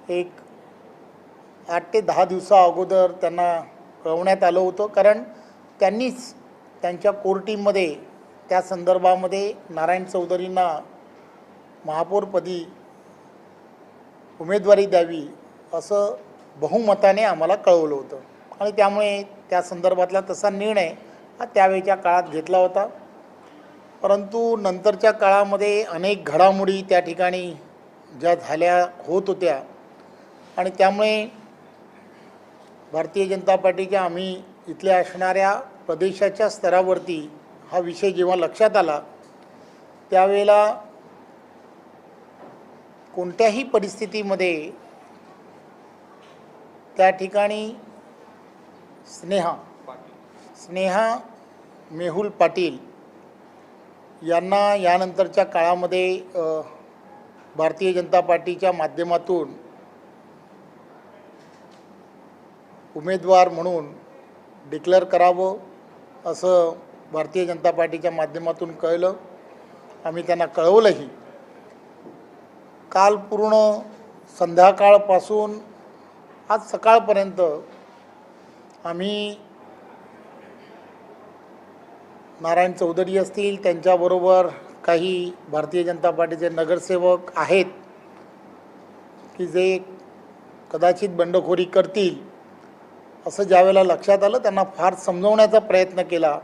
एक 8 ते 10 दिवसा अगोदर त्यांना कळवण्यात आलं होतं, कारण त्यांनीच त्यांच्या कोर टीममध्ये त्या संदर्भामध्ये नारायण चौधरींना महापौरपदी उमेदवारी द्यावी असं बहुमताने आम्हाला कळवलं होतं आणि त्यामुळे त्या संदर्भातला तसा निर्णय हा त्यावेळच्या काळात घेतला होता। परंतु नंतरच्या काळामध्ये अनेक घडामोडी त्या ठिकाणी ज्या झाल्या होत होत्या आणि त्यामुळे भारतीय जनता पार्टीच्या आम्ही इथल्या असणाऱ्या प्रदेशाच्या स्तरावरती हा विषय जेव्हा लक्षात आला त्यावेळेला कोणत्याही परिस्थितीमध्ये त्या ठिकाणी स्नेहा मेहुल पाटील यांना यानंतरच्या काळामध्ये भारतीय जनता पार्टीच्या माध्यमातून उमेदवार म्हणून डिक्लेअर करावं असं भारतीय जनता पार्टीच्या माध्यमातून कळलं। आम्ही त्यांना कळवलंही। काल पूर्ण संध्याकाळपासून आज सकाळपर्यंत आम्ही नारायण चौधरी असतील, त्यांच्याबरोबर काही भारतीय जनता पार्टीचे नगरसेवक आहेत की जे कदाचित बंडखोरी करतील असं ज्यावेळेला लक्षात आलं त्यांना फार समजवण्याचा प्रयत्न केला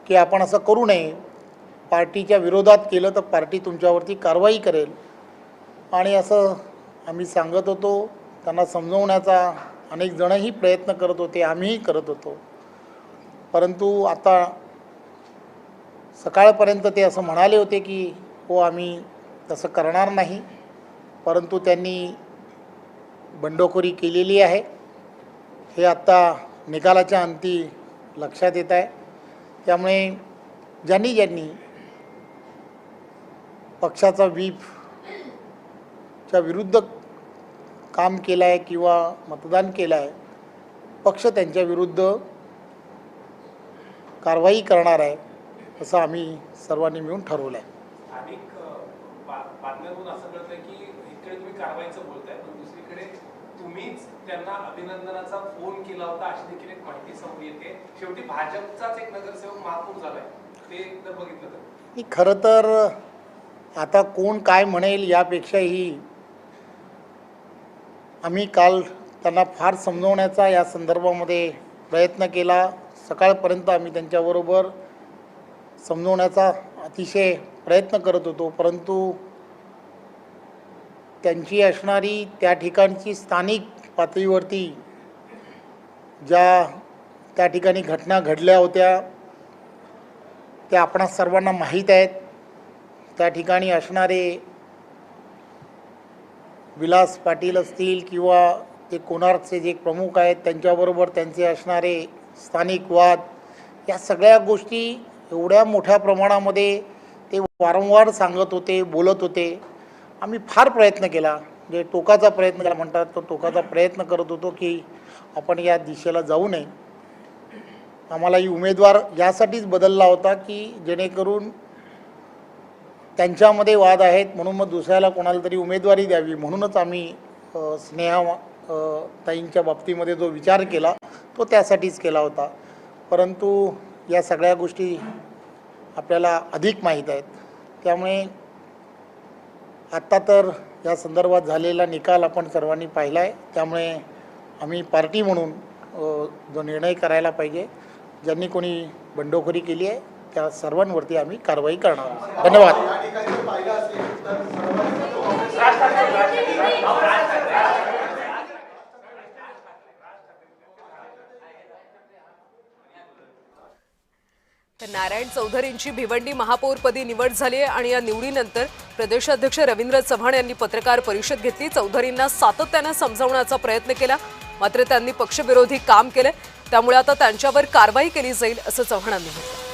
की आपण असं करू नये, पार्टीच्या विरोधात केलं तर पार्टी तुमच्यावरती कारवाई करेल आणि असं आम्ही सांगत होतो। त्यांना समजवण्याचा अनेक जणही प्रयत्न करत होते, आम्हीही करत होतो। परंतु आता सकाळपर्यंत ते असं म्हणाले होते की हो आम्ही तसं करणार नाही, परंतु त्यांनी बंडखोरी केलेली आहे हे आता निकालाच्या अंती लक्षात येत आहे। त्यामुळे ज्यांनी पक्षाचा व्हीपच्या विरुद्ध काम केलं आहे किंवा मतदान केलं आहे, पक्ष त्यांच्या विरुद्ध कारवाई करणार आहे असं आम्ही सर्वांनी मिळून ठरवलं आहे। अनेक बातम्यांतून असं कळतंय की इकडे तुम्ही कारवाईचं बोलताय पण दुसरीकडे तुम्हीच त्यांना अभिनंदनाचा फोन केला होता अशी देखील एक माहिती समोर येते। शेवटी भाजपचाच एक नगरसेवक महापौर झालाय, ते जर बघितलं तर खरं तर आता कोण काय म्हणेल यापेक्षाही आम्ही काल त्यांना फार समजवण्याचा या संदर्भामध्ये प्रयत्न केला। सकाळपर्यंत आम्ही त्यांच्याबरोबर समजवण्याचा अतिशय प्रयत्न करत होतो, परंतु त्यांची असणारी त्या ठिकाणची स्थानिक पातळीवरती ज्या त्या ठिकाणी घटना घडल्या होत्या त्या आपणा सर्वांना माहीत आहेत। त्या ठिकाणी असणारे विलास पाटील असतील किंवा ते कोणार्कचे जे प्रमुख आहेत त्यांच्याबरोबर त्यांचे असणारे स्थानिक वाद, या सगळ्या गोष्टी एवढ्या मोठ्या प्रमाणामध्ये ते वारंवार सांगत होते, बोलत होते। आम्ही फार प्रयत्न केला, जे टोकाचा प्रयत्न केला म्हणतात तो टोकाचा प्रयत्न करत होतो की आपण या दिशेला जाऊ नये। आम्हालाही उमेदवार यासाठीच बदलला होता की जेणेकरून त्यांच्यामध्ये वाद आहेत म्हणून मग दुसऱ्याला कोणाला तरी उमेदवारी द्यावी, म्हणूनच आम्ही स्नेहा ताईंच्या बाबतीमध्ये जो विचार केला तो त्यासाठीच केला होता। परंतु या सगळ्या गोष्टी आपल्याला अधिक माहीत आहेत, त्यामुळे आत्ता तर या संदर्भात झालेला निकाल आपण सर्वांनी पाहिला आहे। त्यामुळे आम्ही पार्टी म्हणून जो निर्णय करायला पाहिजे, ज्यांनी कोणी बंडखोरी केली आहे त्या सर्वांवरती आम्ही कारवाई करणार आहोत। धन्यवाद। तर नारायण चौधरींची भिवंडी महापौरपदी निवड झाली आहे आणि या निवडीनंतर प्रदेशाध्यक्ष रवींद्र चव्हाण यांनी पत्रकार परिषद घेतली। चौधरींना सातत्याने समजावण्याचा प्रयत्न केला, मात्र त्यांनी पक्षविरोधी काम केले, त्यामुळे आता त्यांच्यावर कारवाई केली जाईल असं चव्हाणांनी म्हटलं।